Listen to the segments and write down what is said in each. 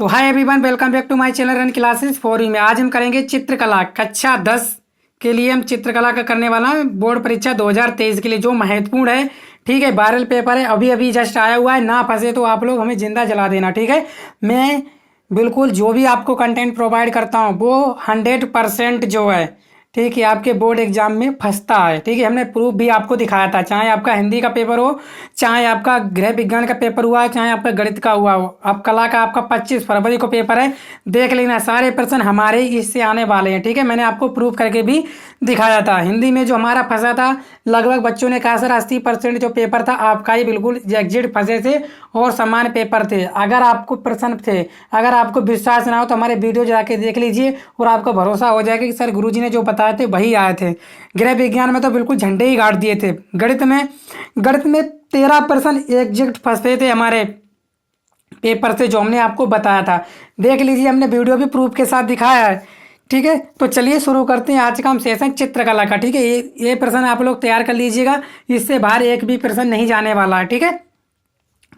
तो hi everyone, welcome back to my channel run classes for you में। आज हम करेंगे चित्रकला कक्षा 10 के लिए। हम चित्रकला का करने वाला है बोर्ड परीक्षा 2023 के लिए, जो महत्वपूर्ण है। ठीक है, वायरल पेपर है, अभी अभी जस्ट आया हुआ है। ना फंसे तो आप लोग हमें जिंदा जला देना। ठीक है, मैं बिल्कुल जो भी आपको कंटेंट प्रोवाइड करता हूँ वो 100% जो है, ठीक है, आपके बोर्ड एग्जाम में फंसता है। ठीक है, हमने प्रूफ भी आपको दिखाया था, चाहे आपका हिंदी का पेपर हो, चाहे आपका गृह विज्ञान का पेपर हुआ, चाहे आपका गणित का हुआ हो। अब कला का आपका 25 फरवरी को पेपर है, देख लेना। सारे प्रश्न हमारे ही इससे आने वाले हैं। ठीक है, मैंने आपको प्रूफ करके भी दिखाया था। हिंदी में जो हमारा फंसा था, लगभग बच्चों ने कहा सर 80% जो पेपर था आपका ही बिल्कुल एग्जिट फंसे थे और समान पेपर थे। अगर आपको प्रश्न थे, अगर आपको विश्वास ना हो तो हमारे वीडियो जाके देख लीजिए और आपको भरोसा हो जाएगा कि सर गुरुजी ने जो बताए थे वही आए थे। गृह विज्ञान में तो बिल्कुल झंडे ही गाड़ दिए थे। गणित में 13% एग्जिट फंसते थे हमारे पेपर से, जो हमने आपको बताया था। देख लीजिए, हमने वीडियो भी प्रूफ के साथ दिखाया है। ठीक है, तो चलिए शुरू करते हैं आज का हम सेशन चित्रकला का। ठीक है, ये प्रश्न आप लोग तैयार कर लीजिएगा, इससे बाहर एक भी प्रश्न नहीं जाने वाला है। ठीक है,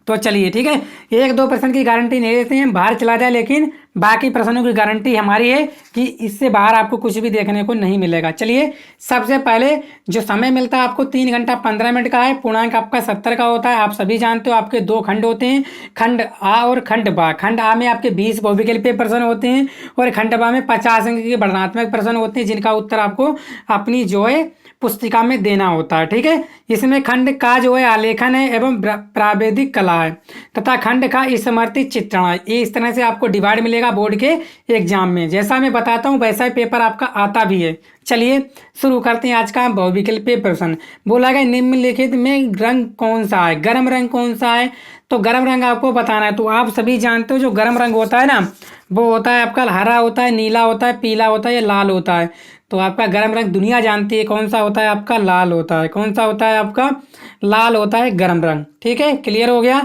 तो चलिए, ठीक है, 1-2% की गारंटी नहीं देते हैं बाहर चला जाए, लेकिन बाकी प्रश्नों की गारंटी हमारी है कि इससे बाहर आपको कुछ भी देखने को नहीं मिलेगा। चलिए, सबसे पहले जो समय मिलता है आपको 3 घंटा 15 मिनट का है। पूर्णांक आपका 70 का होता है। आप सभी जानते हो आपके 2 खंड होते हैं, खंड आ और खंड बा। खंड आ में आपके 20 बहुविकल्पीय प्रश्न होते हैं और खंड बा में 50 अंक के वर्णनात्मक प्रश्न होते हैं, जिनका उत्तर आपको अपनी जो है पुस्तिका में देना होता है। ठीक है, इसमें खंड का जो है आलेखन है एवं प्रावैधिक कला है तथा खंड का स्मृति चित्रण है। ये इस तरह से आपको डिवाइड मिलेगा बोर्ड के एग्जाम में। जैसा मैं बताता हूँ वैसा ही पेपर आपका आता भी है। चलिए शुरू करते हैं आज का बहुविकल्पीय प्रश्न। बोला गया निम्नलिखित में रंग कौन सा है, गर्म रंग कौन सा है। तो गर्म रंग आपको बताना है। तो आप सभी जानते हो जो गर्म रंग होता है ना, वो होता है आपका हरा होता है, नीला होता है, पीला होता है या लाल होता है। तो आपका गर्म रंग दुनिया जानती है कौन सा होता है, आपका लाल होता है। कौन सा होता है आपका लाल होता है गर्म रंग। ठीक है, क्लियर हो गया।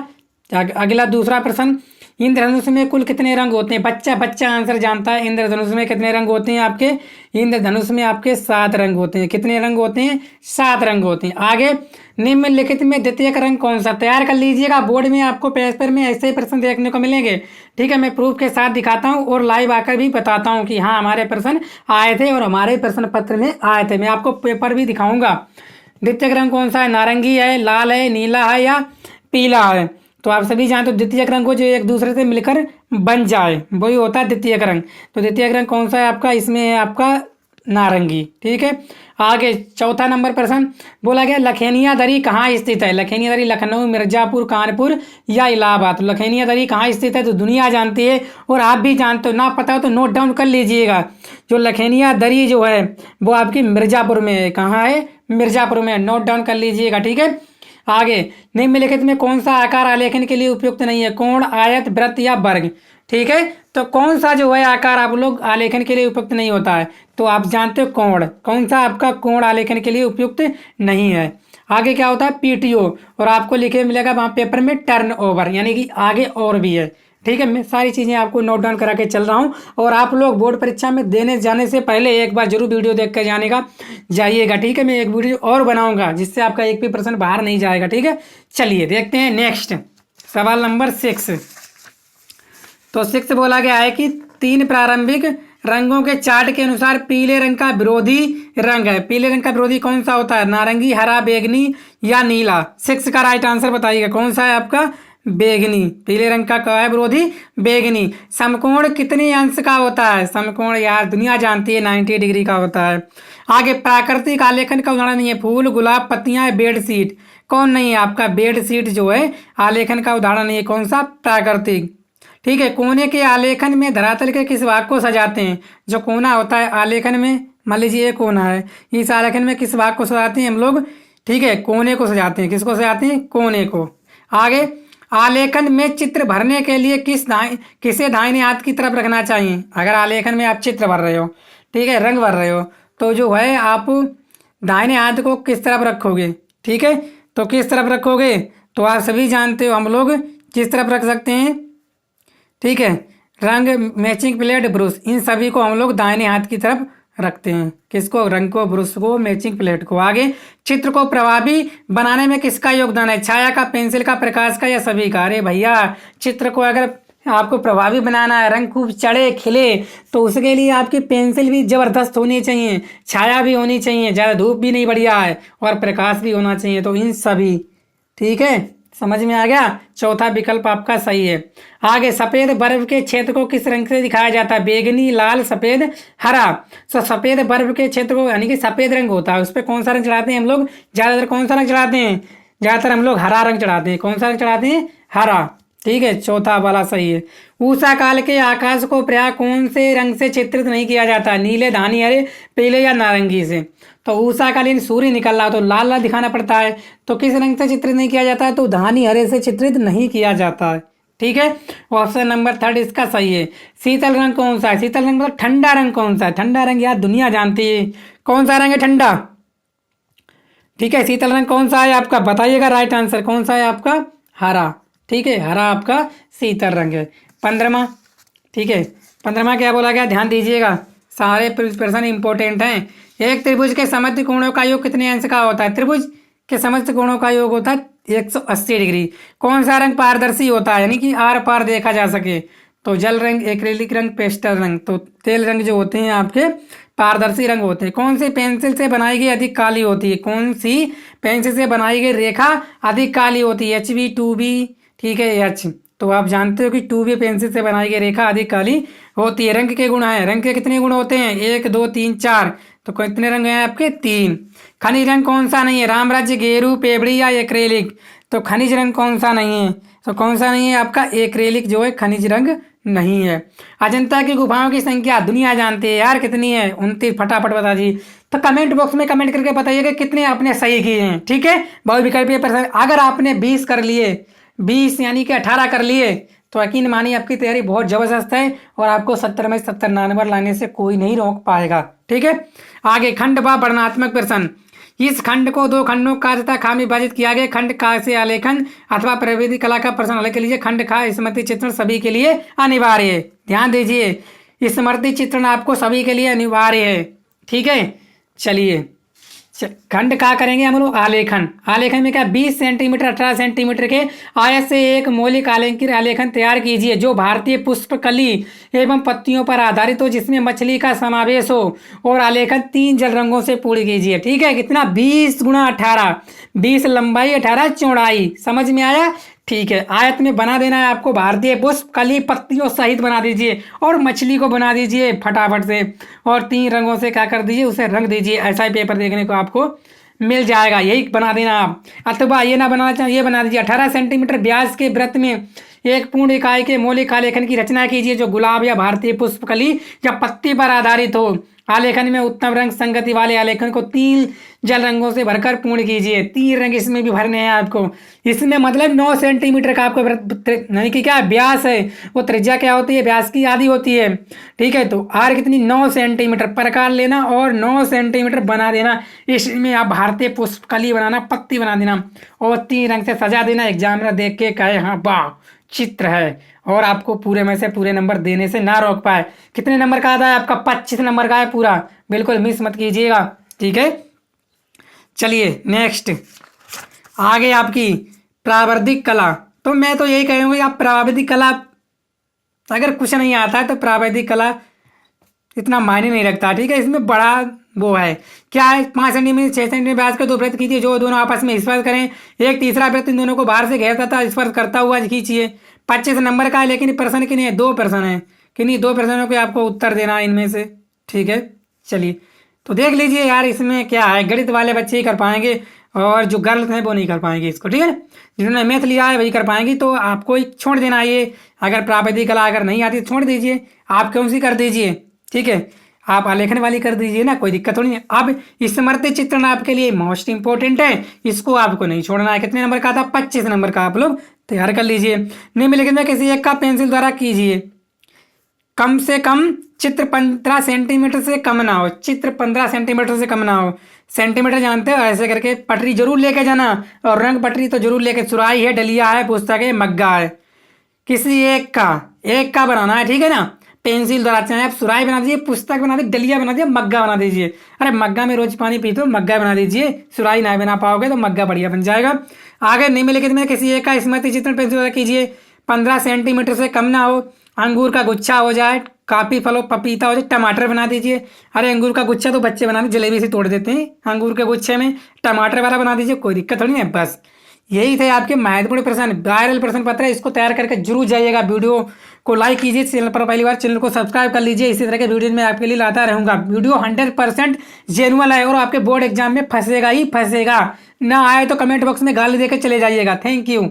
अगला दूसरा प्रश्न, इंद्रधनुष में कुल कितने रंग होते हैं। बच्चा आंसर जानता है। इंद्रधनुष में कितने रंग होते हैं आपके, इंद्रधनुष में आपके 7 रंग होते हैं। कितने रंग होते हैं, 7 रंग होते हैं। आगे, निम्नलिखित में द्वितीयक रंग कौन सा। तैयार कर लीजिएगा, बोर्ड में आपको पेपर में ऐसे ही प्रश्न देखने को मिलेंगे। ठीक है, मैं प्रूफ के साथ दिखाता हूँ और लाइव आकर भी बताता हूँ कि हाँ हमारे प्रश्न आए थे और हमारे प्रश्न पत्र में आए थे। मैं आपको पेपर भी दिखाऊंगा। द्वितीयक रंग कौन सा है, नारंगी है, लाल है, नीला है या पीला है। तो आप सभी जानते हो द्वितीयक रंग को जो एक दूसरे से मिलकर बन जाए वही होता है द्वितीयक रंग। तो द्वितीयक रंग कौन सा है आपका, इसमें है आपका नारंगी। ठीक है, आगे चौथा नंबर प्रश्न बोला गया लखेनिया दरी कहाँ स्थित है। लखेनिया दरी लखनऊ, मिर्जापुर, कानपुर या इलाहाबाद। तो लखेनिया दरी कहाँ स्थित है तो दुनिया जानती है और आप भी जानते हो। ना पता हो तो नोट डाउन कर लीजिएगा। जो लखेनिया दरी जो है वो आपकी मिर्जापुर में है। कहाँ है, मिर्जापुर में। नोट डाउन कर लीजिएगा। ठीक है, आगे, निम्नलिखित में कौन सा आकार आलेखन के लिए उपयुक्त नहीं है। कोण, आयत, वृत्त या वर्ग। ठीक है, तो कौन सा जो है आकार आप लोग आलेखन के लिए उपयुक्त नहीं होता है। तो आप जानते हो कोण, कौन सा आपका कोण आलेखन के लिए उपयुक्त नहीं है। आगे क्या होता है, पीटीओ, और आपको लिखे मिलेगा वहाँ पेपर में टर्न ओवर, यानी कि आगे और भी है। ठीक है, मैं सारी चीज़ें आपको नोट डाउन करा के चल रहा हूँ और आप लोग बोर्ड परीक्षा में देने जाने से पहले एक बार जरूर वीडियो देख कर जाइएगा। ठीक है, मैं एक वीडियो और बनाऊंगा जिससे आपका एक भी प्रश्न बाहर नहीं जाएगा। ठीक है, चलिए देखते हैं नेक्स्ट सवाल नंबर 6। तो 6 बोला गया है कि 3 प्रारंभिक रंगों के चार्ट के अनुसार पीले रंग का विरोधी रंग है। पीले रंग का विरोधी कौन सा होता है, नारंगी, हरा, बैंगनी या नीला। 6 का राइट आंसर बताइएगा, कौन सा है आपका, बैंगनी। पीले रंग का क्या है विरोधी, बैंगनी। समकोण कितने अंश का होता है। समकोण यार दुनिया जानती है 90 डिग्री का होता है। आगे, प्राकृतिक आलेखन का उदाहरण नहीं है। फूल, गुलाब, पत्तियां, बेडशीट। कौन नहीं है आपका, बेडशीट जो है आलेखन का उदाहरण नहीं है। कौन सा, प्राकृतिक। ठीक है, कोने के आलेखन में धरातल के किस भाग को सजाते हैं। जो कोना होता है आलेखन में, मान लीजिए ये कोना है, इस आलेखन में किस भाग को सजाते हैं हम लोग। ठीक है, कोने को सजाते हैं। किसको सजाते हैं, कोने को। आगे, आलेखन में चित्र भरने के लिए किसे दाहिने हाथ की तरफ रखना चाहिए। अगर आलेखन में आप चित्र भर रहे हो, ठीक है, रंग भर रहे हो, तो जो है आप दाहिने हाथ को किस तरफ रखोगे। ठीक है, तो किस तरफ रखोगे, तो आप सभी जानते हो हम लोग किस तरफ रख सकते हैं। ठीक है, रंग, मैचिंग प्लेट, ब्रश, इन सभी को हम लोग दाहिने हाथ की तरफ रखते हैं। किसको, रंग को, ब्रश को, मैचिंग प्लेट को। आगे, चित्र को प्रभावी बनाने में किसका योगदान है। छाया का, पेंसिल का, प्रकाश का या सभी का। अरे भैया, चित्र को अगर आपको प्रभावी बनाना है, रंग खूब चढ़े खिले, तो उसके लिए आपकी पेंसिल भी ज़बरदस्त होनी चाहिए, छाया भी होनी चाहिए, ज़्यादा धूप भी नहीं बढ़िया है, और प्रकाश भी होना चाहिए। तो इन सभी, ठीक है, समझ में आ गया। चौथा विकल्प आपका सही है। आगे, सफेद बर्फ के क्षेत्र को किस रंग से दिखाया जाता है? बैगनी, लाल, सफेद, हरा। तो सफेद बर्फ के क्षेत्र को, यानी कि सफेद रंग होता है, उस पर कौन सा रंग चढ़ाते हैं हम लोग? ज्यादातर कौन सा रंग चढ़ाते हैं? ज्यादातर हम लोग हरा रंग चढ़ाते हैं। कौन सा रंग चढ़ाते हैं? हरा। ठीक है, चौथा वाला सही है। ऊषा काल के आकाश को प्राय कौन से रंग से चित्रित नहीं किया जाता? नीले, धानी, हरे, पीले या नारंगी से? तो उषाकालीन सूर्य निकल रहा तो लाल लाल दिखाना पड़ता है, तो किस रंग से चित्रित नहीं किया जाता है? तो धानी हरे से चित्रित नहीं किया जाता है। ठीक है, ऑप्शन नंबर 3 इसका सही है। शीतल रंग कौन सा है? शीतल रंग मतलब ठंडा रंग कौन सा है? ठंडा रंग यार दुनिया जानती है, कौन सा रंग है ठंडा? ठीक है, शीतल रंग कौन सा है आपका? बताइएगा राइट आंसर कौन सा है आपका? हरा। ठीक है, हरा आपका शीतल रंग है। 15वां, ठीक है, 15वां क्या बोला गया? ध्यान दीजिएगा, सारे प्रश्न इंपॉर्टेंट हैं। एक त्रिभुज के समद्वि कोणों का योग कितने अंश का होता है? त्रिभुज के समस्त कोणों का योग होता है 180 डिग्री। कौन सा रंग पारदर्शी होता है, यानी कि आर पार देखा जा सके? तो जल रंग, एक्रेलिक रंग, पेस्टल रंग। तो तेल रंग जो होते हैं आपके पारदर्शी रंग होते हैं। कौन सी पेंसिल से बनाई गई अधिक काली होती है? कौन सी पेंसिल से बनाई गई रेखा अधिक काली होती है? HB, 2B, ठीक है, H। तो आप जानते हो कि 2B पेंसिल से बनाई गई रेखा अधिक काली होती है। रंग के गुण है, रंग के कितने गुण होते हैं? 1, 2, 3, 4। तो कितने रंग हैं आपके? 3। खनिज रंग कौन सा नहीं है? रामराज्य, गेरू, पेबड़ी या एक्रेलिक? तो खनिज रंग कौन सा नहीं है? तो कौन सा नहीं है आपका? एक्रेलिक जो है खनिज रंग नहीं है। अजंता की गुफाओं की संख्या दुनिया जानती है यार कितनी है? 29। फटाफट बता दीजिए। तो कमेंट बॉक्स में कमेंट करके बताइएगा कितने आपने सही किए हैं। ठीक है, बहुविकल्पीय प्रश्न अगर आपने 20 कर लिए, 20 यानी कि 18 कर लिए, तो यकीन मानिए आपकी तैयारी बहुत जबरदस्त है और आपको 70 में 70 नंबर लाने से कोई नहीं रोक पाएगा। ठीक है, आगे खंड व वर्णनात्मक प्रश्न। इस खंड को 2 खंडों का तथा खा में विभाजित किया गया। खंड का से आलेखन अथवा प्रविधि कला का प्रश्न अलग के लिए। खंड खा स्मृति चित्रण सभी के लिए अनिवार्य है। ध्यान दीजिए, स्मृति चित्रण आपको सभी के लिए अनिवार्य है। ठीक है, चलिए खंड का करेंगे हम लोग आलेखन। आलेखन में क्या? 20 सेंटीमीटर 18 सेंटीमीटर के आयत से एक मौलिक आलेखन तैयार कीजिए जो भारतीय पुष्पकली एवं पत्तियों पर आधारित हो, जिसमें मछली का समावेश हो, और आलेखन 3 जल रंगों से पूर्ण कीजिए। ठीक है, कितना? 20 गुणा 18, 20 लंबाई 18 चौड़ाई। समझ में आया? ठीक है, आयत में बना देना है आपको भारतीय पुष्प कली पत्तियों सहित बना दीजिए और मछली को बना दीजिए फटाफट से, और 3 रंगों से क्या कर दीजिए? उसे रंग दीजिए। ऐसा ही पेपर देखने को आपको मिल जाएगा, यही बना देना आप। अथवा ये ना बनाना चाहिए, ये बना दीजिए। 18 सेंटीमीटर व्यास के वृत्त में एक पूर्ण इकाई के मौलिक आलेखन की रचना कीजिए जो गुलाब या भारतीय पुष्पकली या पत्ती पर आधारित हो। आलेखन में उत्तम रंग संगति वाले आलेखन को 3 जल रंगों से भरकर पूर्ण कीजिए। 3 रंग इसमें भी भरने हैं आपको। इसमें मतलब 9 सेंटीमीटर का आपको यानी कि क्या व्यास है, वो त्रिज्या क्या होती है? व्यास की आधी होती है। ठीक है, तो आर कितनी? 9 सेंटीमीटर प्रकार लेना और 9 सेंटीमीटर बना देना। इसमें आप भारतीय पुष्पकली बनाना, पत्ती बना देना और 3 रंग से सजा देना। एग्जामिनर देख के कहे हाँ वाह चित्र है, और आपको पूरे में से पूरे नंबर देने से ना रोक पाए। कितने नंबर का आता है आपका? 25 नंबर का है पूरा, बिल्कुल मिस मत कीजिएगा। ठीक है, चलिए नेक्स्ट आगे आपकी प्रावैधिक कला। तो मैं तो यही कहूँगी आप प्रावैधिक कला, अगर कुछ नहीं आता है तो प्रावैधिक कला इतना मायने नहीं रखता। ठीक है, इसमें बड़ा वो है क्या है? 5 सेंटीमीटर 6 सेंटीमीटर व्यास के 2 वृत्त कीजिए जो दोनों आपस में स्पर्श करें। एक तीसरा वृत्त इन दोनों को बाहर से घेरता था स्पर्श करता हुआ खींचिए। 25 नंबर का है, लेकिन प्रश्न कितने हैं? 2 प्रश्न है कि नहीं? 2 प्रश्नों के आपको उत्तर देना है इनमें से। ठीक है, चलिए तो देख लीजिए यार इसमें क्या है। गणित वाले बच्चे ही कर पाएंगे और जो गर्ल्स हैं वो नहीं कर पाएंगे इसको। ठीक है, जिन्होंने मैथ लिया है वही कर पाएंगी। तो आपको ही छोड़ देना है ये। अगर प्रावैधिक कला अगर नहीं आती तो छोड़ दीजिए, आप कौन सी कर दीजिए। ठीक है, आप आलेखन वाली कर दीजिए ना, कोई दिक्कत थोड़ी है। अब स्मृति चित्रण आपके लिए मोस्ट इंपोर्टेंट है, इसको आपको नहीं छोड़ना है। कितने नंबर का था? 25 नंबर का आप लोग तैयार कर लीजिए। निम्नलिखित में किसी एक का पेंसिल द्वारा कीजिए। कम से कम चित्र 15 सेंटीमीटर से कम ना हो। चित्र 15 सेंटीमीटर से कम ना हो। सेंटीमीटर जानते हो? ऐसे करके पटरी जरूर लेके जाना, और रंग पटरी तो जरूर लेके। सुराही है, डलिया है, पुस्तक है, मग्गा है, किसी एक का बनाना है। ठीक है ना, पेंसिल द्वारा। चाहे आप सुराही बना दीजिए, पुस्तक बना दीजिए, डलिया बना दीजिए, मग्गा बना दीजिए। अरे मग्गा में रोज पानी पीते हो, मग्गा बना दीजिए। सुराही नहीं बना पाओगे तो मग्गा बढ़िया बन जाएगा। आगे निम्नलिखित में किसी एक का स्मृति चित्रण पेंसिल द्वारा कीजिए। 15 सेंटीमीटर से कम ना हो, अंगूर का गुच्छा हो जाए, काफी फल हो, पपीता हो जाए, टमाटर बना दीजिए। अरे अंगूर का गुच्छा तो बच्चे बनाने जलेबी से तोड़ देते हैं, अंगूर के गुच्छे में टमाटर वाला बना दीजिए, कोई दिक्कत थोड़ी नहीं है। बस यही थे आपके महत्वपूर्ण प्रश्न, वायरल प्रश्न पत्र है, इसको तैयार करके जरूर जाइएगा। वीडियो को लाइक कीजिए, चैनल पर पहली बार चैनल को सब्सक्राइब कर लीजिए। इसी तरह के वीडियो में आपके लिए लाता रहूंगा। वीडियो 100% जेन्युइन है और आपके बोर्ड एग्जाम में फंसेगा ही फंसेगा। ना आए तो कमेंट बॉक्स में गाली देकर चले जाइएगा। Thank you.